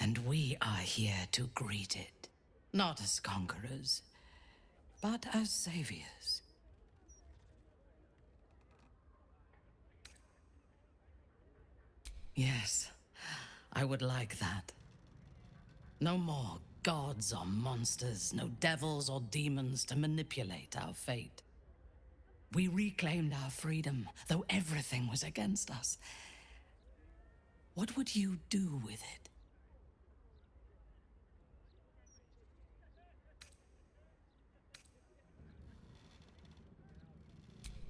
And we are here to greet it. Not as conquerors, but as saviors. Yes, I would like that. No more gods or monsters, no devils or demons to manipulate our fate. We reclaimed our freedom, though everything was against us. What would you do with it?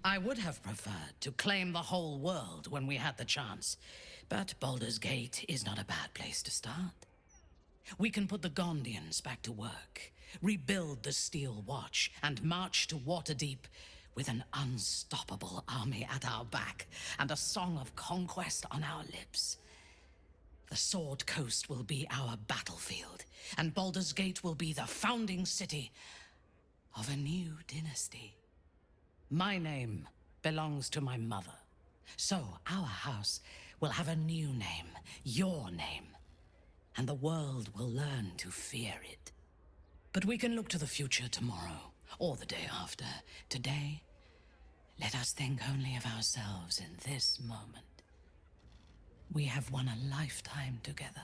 I would have preferred to claim the whole world when we had the chance, but Baldur's Gate is not a bad place to start. We can put the Gondians back to work, rebuild the Steel Watch, and march to Waterdeep with an unstoppable army at our back and a song of conquest on our lips. The Sword Coast will be our battlefield, and Baldur's Gate will be the founding city of a new dynasty. My name belongs to my mother, so our house will have a new name, your name, and the world will learn to fear it. But we can look to the future tomorrow, or the day after. Today, let us think only of ourselves in this moment. We have won a lifetime together.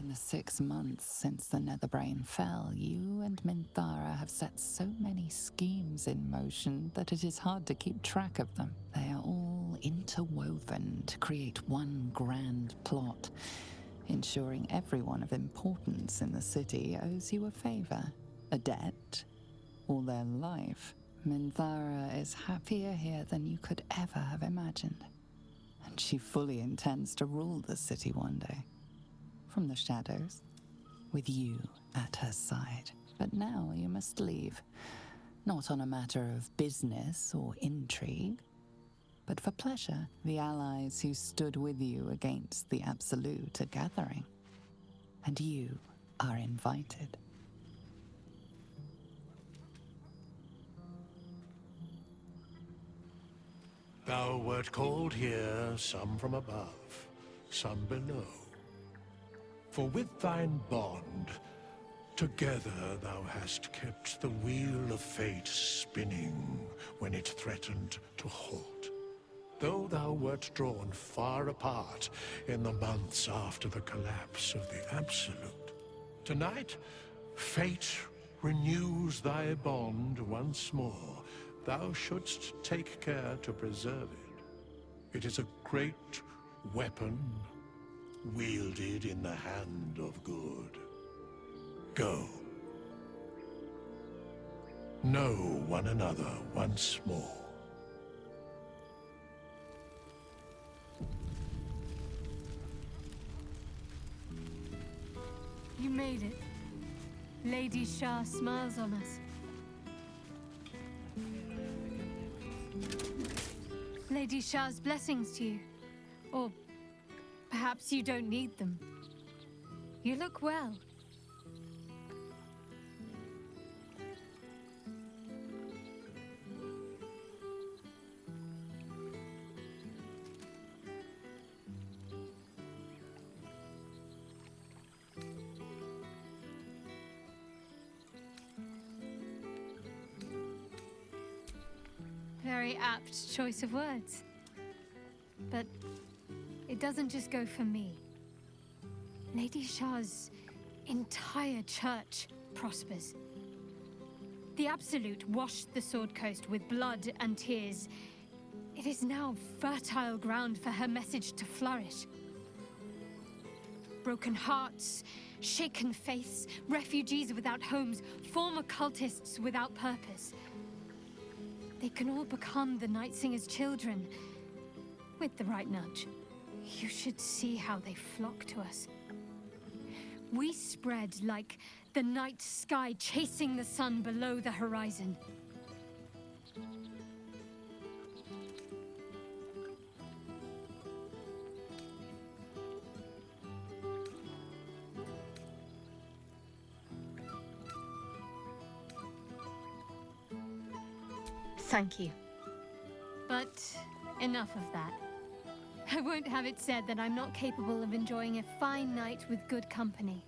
In the 6 months since the Netherbrain fell, you and Minthara have set so many schemes in motion that it is hard to keep track of them. They are all interwoven to create one grand plot, ensuring everyone of importance in the city owes you a favor, a debt, or their life. Minthara is happier here than you could ever have imagined, and she fully intends to rule the city one day. From the shadows, with you at her side. But now you must leave, not on a matter of business or intrigue, but for pleasure. The allies who stood with you against the Absolute are gathering, and you are invited. Thou wert called here, some from above, some below. For with thine bond, together thou hast kept the wheel of fate spinning when it threatened to halt. Though thou wert drawn far apart in the months after the collapse of the Absolute, tonight, fate renews thy bond once more. Thou shouldst take care to preserve it. It is a great weapon wielded in the hand of good. Go. Know one another once more. You made it. Lady Shah smiles on us. Lady Shah's blessings to you. Or perhaps you don't need them. You look well. Very apt choice of words. But it doesn't just go for me. Lady Shah's entire church prospers. The Absolute washed the Sword Coast with blood and tears. It is now fertile ground for her message to flourish. Broken hearts, shaken faiths, refugees without homes, former cultists without purpose. They can all become the Night Singer's children, with the right nudge. You should see how they flock to us. We spread like the night sky chasing the sun below the horizon. Thank you. But enough of that. I won't have it said that I'm not capable of enjoying a fine night with good company.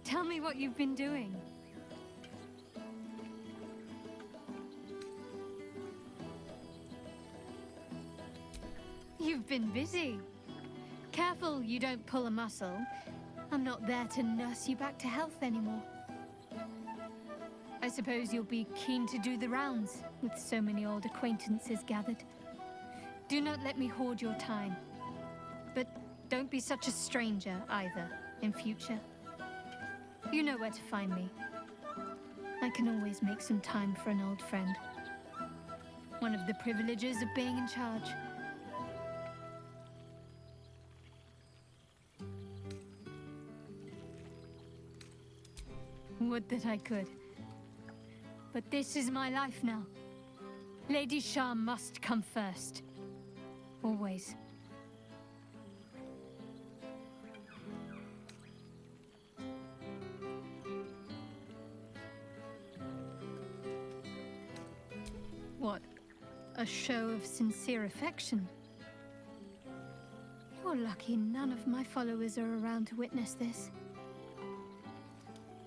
Tell me what you've been doing. You've been busy. Careful you don't pull a muscle. I'm not there to nurse you back to health anymore. I suppose you'll be keen to do the rounds, with so many old acquaintances gathered. Do not let me hoard your time. But don't be such a stranger, either, in future. You know where to find me. I can always make some time for an old friend. One of the privileges of being in charge. Would that I could. But this is my life now. Lady Shah must come first. Always. What? A show of sincere affection? You're lucky none of my followers are around to witness this.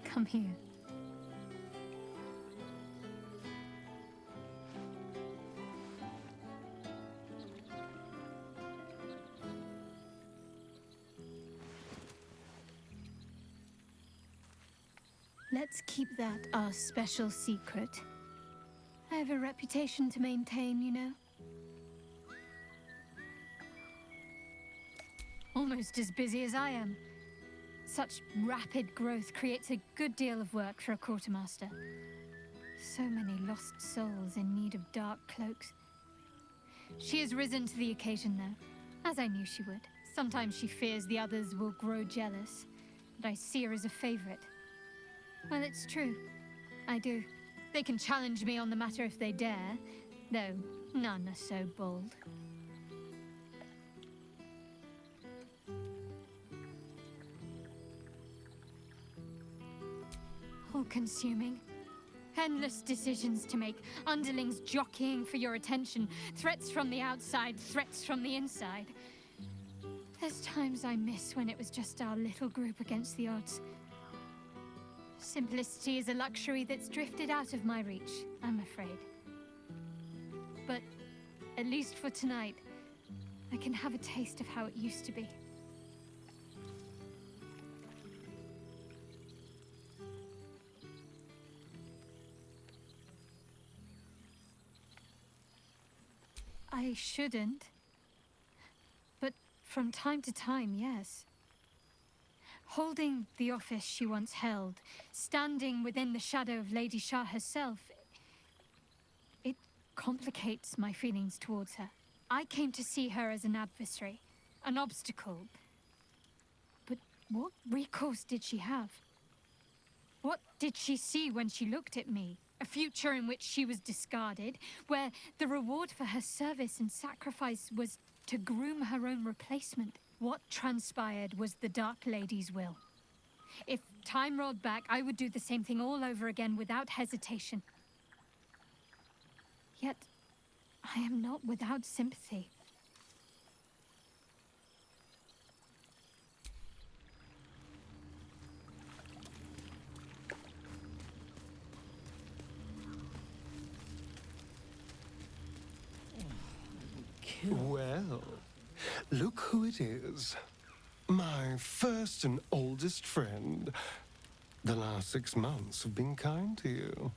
Come here. Let's keep that our special secret. I have a reputation to maintain, you know. Almost as busy as I am. Such rapid growth creates a good deal of work for a quartermaster. So many lost souls in need of dark cloaks. She has risen to the occasion, though, as I knew she would. Sometimes she fears the others will grow jealous, but I see her as a favorite. Well, it's true. I do. They can challenge me on the matter if they dare, though none are so bold. All-consuming. Endless decisions to make, underlings jockeying for your attention, threats from the outside, threats from the inside. There's times I miss when it was just our little group against the odds. Simplicity is a luxury that's drifted out of my reach, I'm afraid. But at least for tonight, I can have a taste of how it used to be. I shouldn't. But from time to time, yes. Holding the office she once held, standing within the shadow of Lady Shah herself, it complicates my feelings towards her. I came to see her as an adversary, an obstacle. But what recourse did she have? What did she see when she looked at me? A future in which she was discarded, where the reward for her service and sacrifice was to groom her own replacement. What transpired was the Dark Lady's will. If time rolled back, I would do the same thing all over again without hesitation. Yet, I am not without sympathy. Well, look who it is. My first and oldest friend. The last 6 months have been kind to you.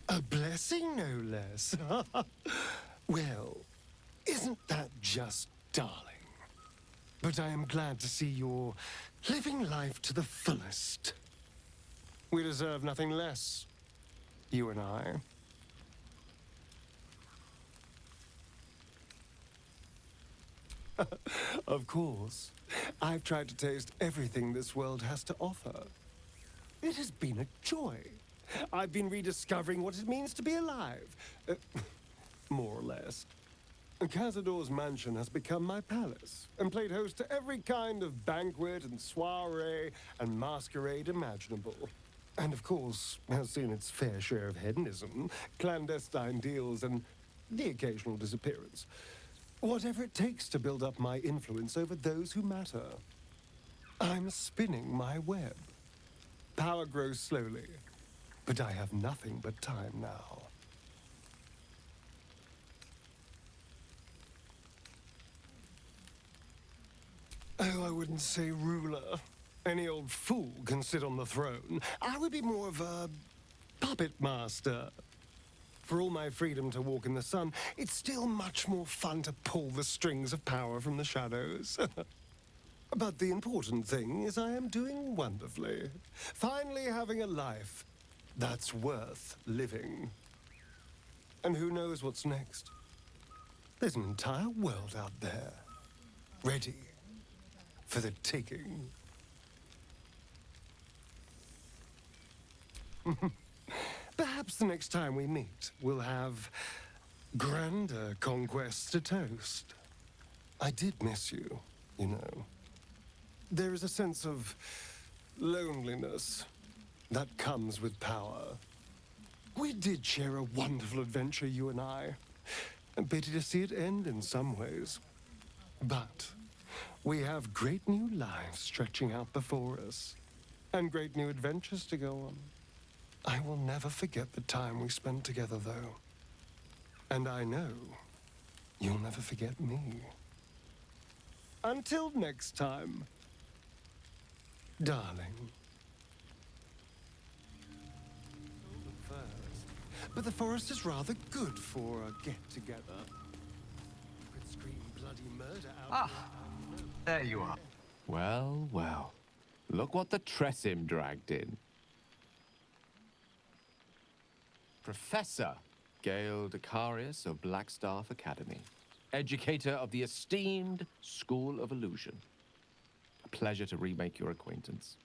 A blessing, no less. Well, isn't that just darling? But I am glad to see you're living life to the fullest. We deserve nothing less, you and I. Of course. I've tried to taste everything this world has to offer. It has been a joy. I've been rediscovering what it means to be alive. More or less. Cazador's mansion has become my palace, and played host to every kind of banquet and soiree and masquerade imaginable. And of course, has seen its fair share of hedonism, clandestine deals, and the occasional disappearance. Whatever it takes to build up my influence over those who matter. I'm spinning my web. Power grows slowly, but I have nothing but time now. Oh, I wouldn't say ruler. Any old fool can sit on the throne. I would be more of a puppet master. For all my freedom to walk in the sun, it's still much more fun to pull the strings of power from the shadows. But the important thing is I am doing wonderfully. Finally having a life that's worth living. And who knows what's next? There's an entire world out there, ready for the taking. Perhaps the next time we meet, we'll have grander conquests to toast. I did miss you, you know. There is a sense of loneliness that comes with power. We did share a wonderful adventure, you and I. A pity to see it end in some ways. But we have great new lives stretching out before us, and great new adventures to go on. I will never forget the time we spent together, though. And I know you'll never forget me. Until next time, darling. But the forest is rather good for a get-together. Could scream bloody murder out. There you are. Well, well. Look what the Tressim dragged in. Professor Gale Decarius of Blackstaff Academy. Educator of the esteemed School of Illusion. A pleasure to remake your acquaintance.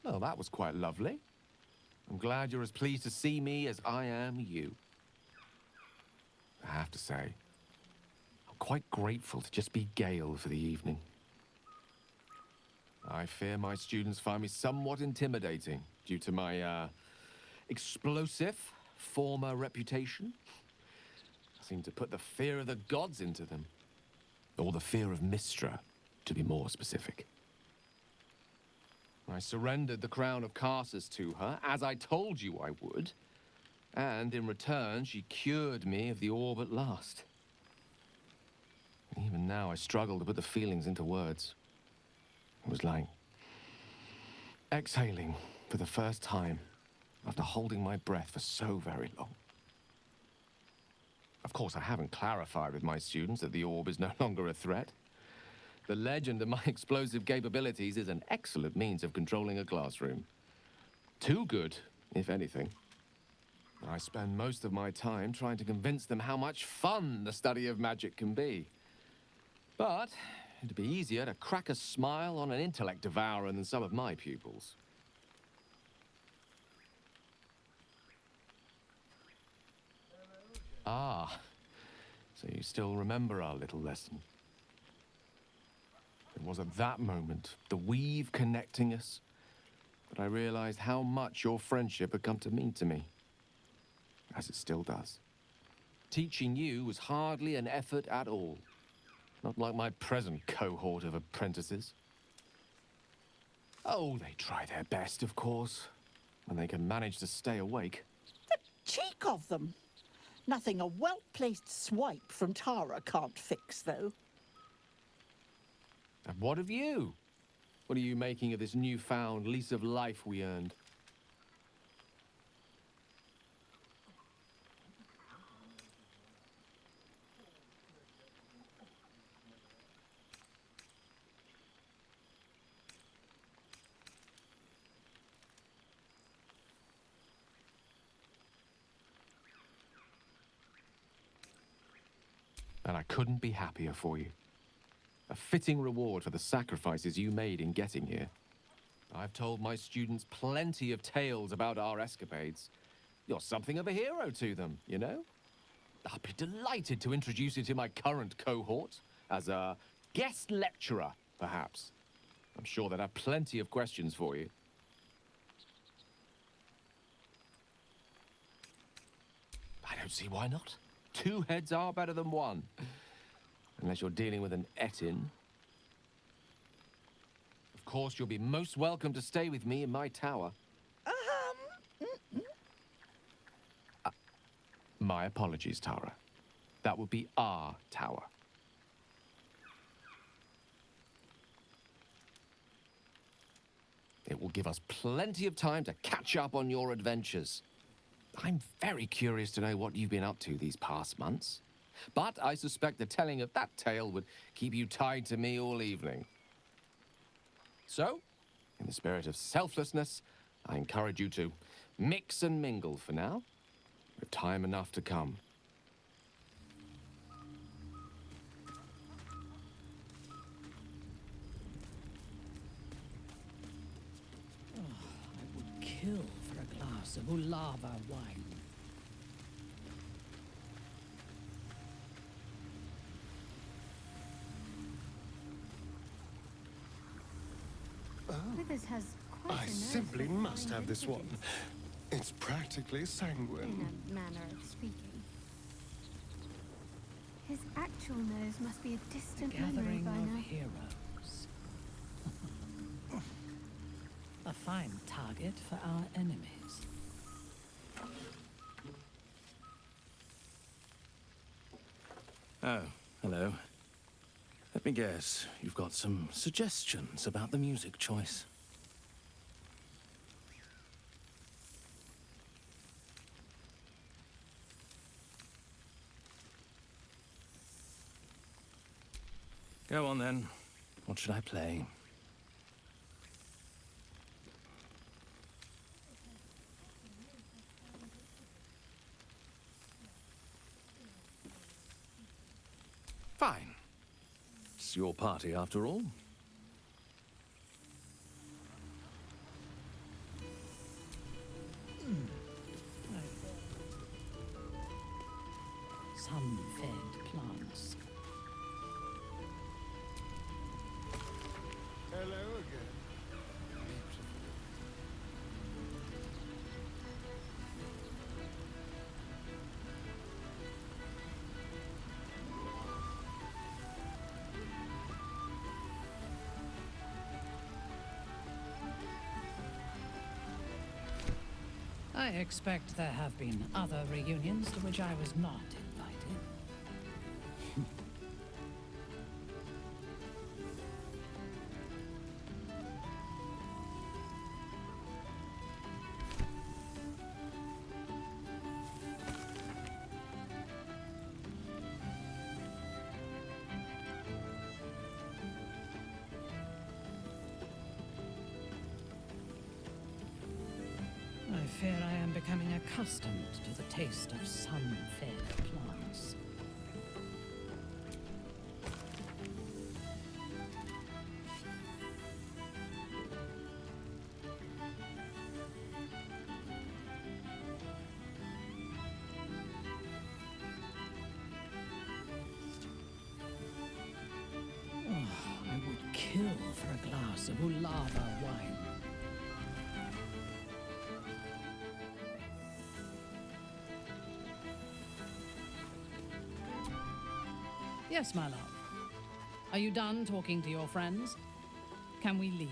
Well, that was quite lovely. I'm glad you're as pleased to see me as I am you. I have to say, I'm quite grateful to just be Gale for the evening. I fear my students find me somewhat intimidating due to my, explosive former reputation. I seem to put the fear of the gods into them. Or the fear of Mystra, to be more specific. I surrendered the crown of Carsus to her, as I told you I would. And in return, she cured me of the orb at last. Even now, I struggle to put the feelings into words. It was like exhaling for the first time after holding my breath for so very long. Of course, I haven't clarified with my students that the orb is no longer a threat. The legend of my explosive capabilities is an excellent means of controlling a classroom. Too good, if anything. I spend most of my time trying to convince them how much fun the study of magic can be. But it'd be easier to crack a smile on an intellect devourer than some of my pupils. Ah, so you still remember our little lesson. It was at that moment, the weave connecting us, that I realized how much your friendship had come to mean to me. As it still does. Teaching you was hardly an effort at all. Not like my present cohort of apprentices. Oh, they try their best, of course, when they can manage to stay awake. The cheek of them! Nothing a well-placed swipe from Tara can't fix, though. And what of you? What are you making of this newfound lease of life we earned? and I couldn't be happier for you. A fitting reward for the sacrifices you made in getting here. I've told my students plenty of tales about our escapades. You're something of a hero to them, you know? I'll be delighted to introduce you to my current cohort as a guest lecturer, perhaps. I'm sure they'd have plenty of questions for you. I don't see why not. 2 heads are better than 1. Unless you're dealing with an Etin. Of course, you'll be most welcome to stay with me in my tower. My apologies, Tara. That would be our tower. It will give us plenty of time to catch up on your adventures. I'm very curious to know what you've been up to these past months. But I suspect the telling of that tale would keep you tied to me all evening. So, in the spirit of selflessness, I encourage you to mix and mingle for now, with time enough to come. I would kill for a glass of Ulava wine. Withers has quite I a nose simply for must fine have this one. vintages, It's practically sanguine. in a manner of speaking. His actual nose must be a distant memory Gathering by of now. heroes. A fine target for our enemies. Oh, hello. Let me guess, you've got some suggestions about the music choice. Go on then. What should I play? Fine. It's your party after all. Sun-fed plants. Hello again. I expect there have been other reunions to which I was not invited. I fear I am becoming accustomed to the taste of sun-fed plants. Oh, I would kill for a glass of Ulava wine. Yes, my love. Are you done talking to your friends? Can we leave?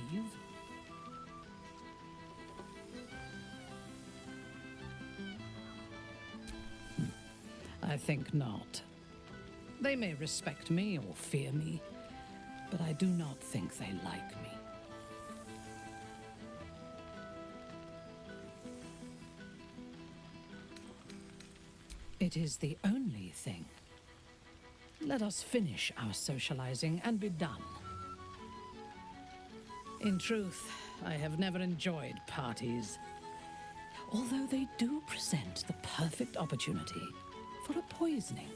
I think not. They may respect me or fear me, but I do not think they like me. It is the only thing. Let us finish our socializing and be done. In truth, I have never enjoyed parties, although they do present the perfect opportunity for a poisoning.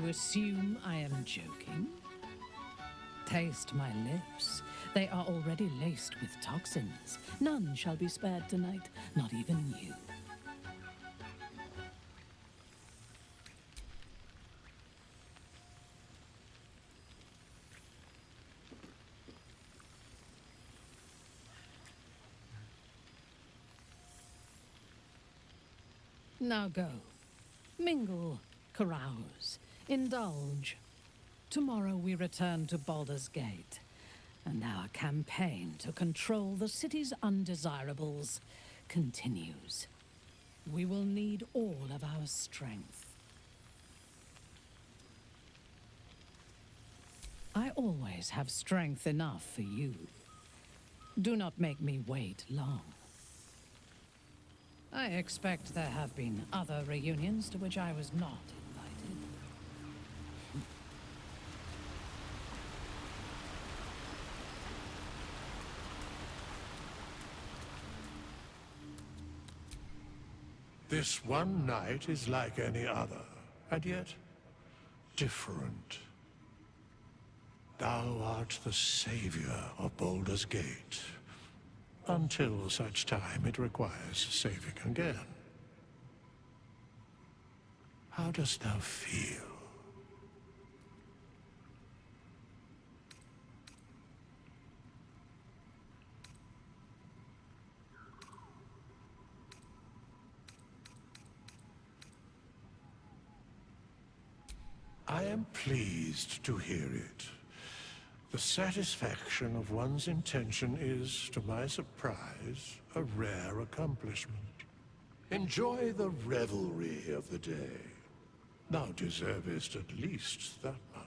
assume I am joking? Taste my lips. They are already laced with toxins. None shall be spared tonight, not even you. Now go. Mingle, carouse, indulge. Tomorrow we return to Baldur's Gate, and our campaign to control the city's undesirables continues. We will need all of our strength. I always have strength enough for you. Do not make me wait long. I expect there have been other reunions to which I was not invited. This one night is like any other, and yet different. Thou art the savior of Baldur's Gate, until such time it requires saving again. How dost thou feel? I am pleased to hear it. The satisfaction of one's intention is, to my surprise, a rare accomplishment. Enjoy the revelry of the day. Thou deservest at least that much.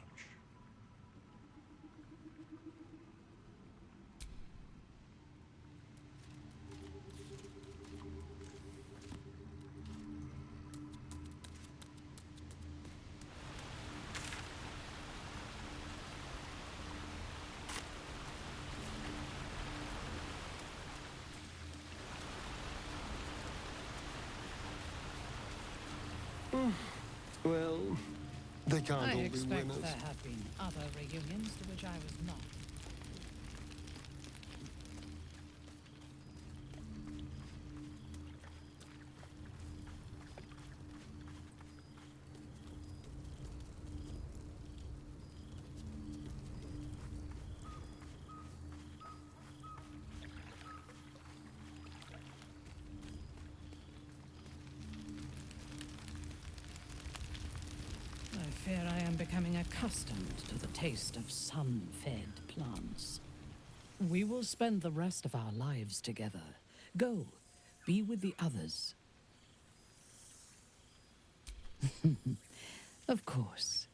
Well, they can't I all be expect winners. there have been other reunions to which I was not. I fear I am becoming accustomed to the taste of sun-fed plants. We will spend the rest of our lives together. Go, be with the others. Of course.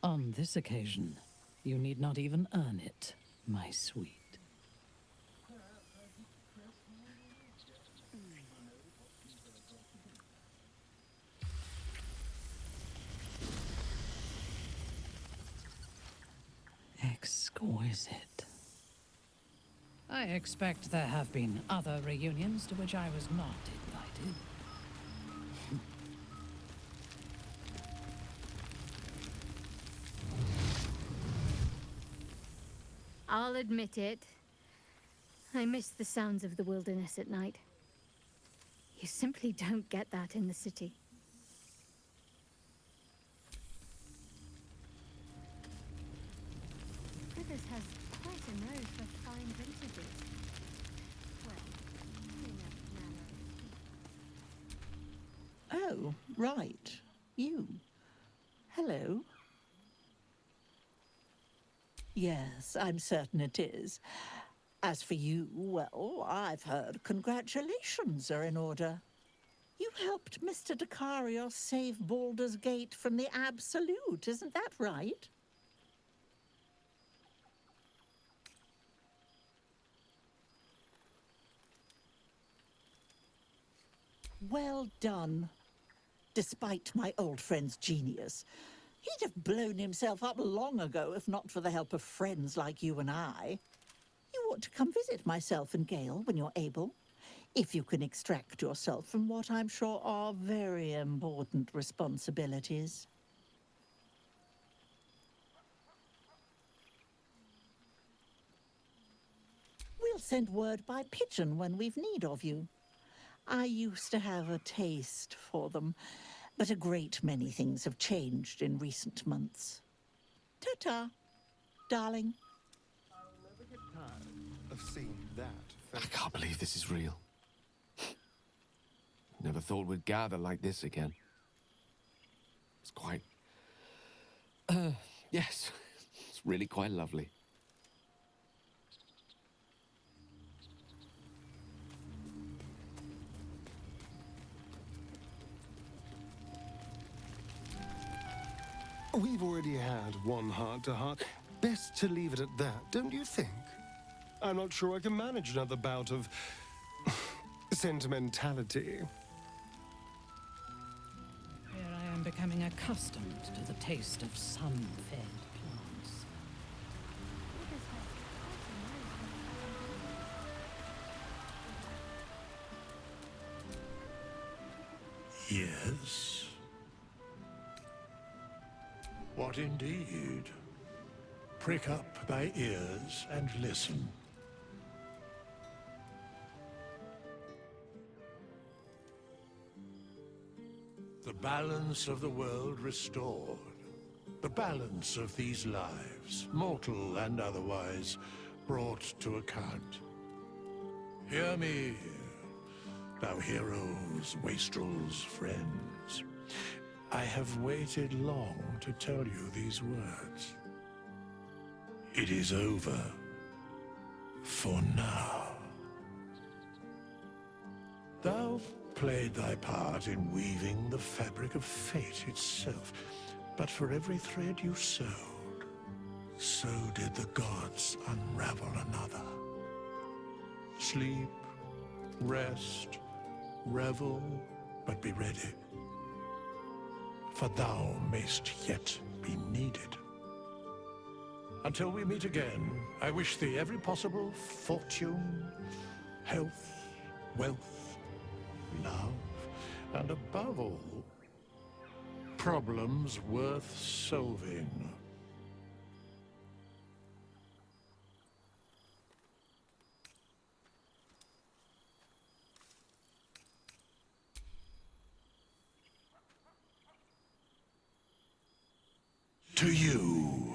On this occasion, you need not even earn it, my sweet. Exquisite. I expect there have been other reunions to which I was not invited. I'll admit it. I miss the sounds of the wilderness at night. You simply don't get that in the city. Withers has quite a nose for fine vintages. Well, in a manner. Oh, right. You. Hello. Yes, I'm certain it is. As for you, well, I've heard congratulations are in order. You helped Mr. Dacarios save Baldur's Gate from the Absolute, isn't that right? Well done. Despite my old friend's genius, he'd have blown himself up long ago if not for the help of friends like you and I. You ought to come visit myself and Gale when you're able, if you can extract yourself from what I'm sure are very important responsibilities. send word by pigeon when we've need of you. I used to have a taste for them, but a great many things have changed in recent months. Ta-ta, darling. I've seen that. I can't believe this is real. Never thought we'd gather like this again. It's quite... yes. It's really quite lovely. We've already had one heart-to-heart. Best to leave it at that, don't you think? I'm not sure I can manage another bout of sentimentality. Here I am becoming accustomed to the taste of sun-fed plants. Yes. What indeed? Prick up thy ears and listen. The balance of the world restored. The balance of these lives, mortal and otherwise, brought to account. Hear me, thou heroes, wastrels, friends. I have waited long to tell you these words. It is over. For now. Thou played thy part in weaving the fabric of fate itself, but for every thread you sewed, so did the gods unravel another. Sleep, rest, revel, but be ready. For thou mayst yet be needed. Until we meet again, I wish thee every possible fortune, health, wealth, love, and above all, problems worth solving. To you.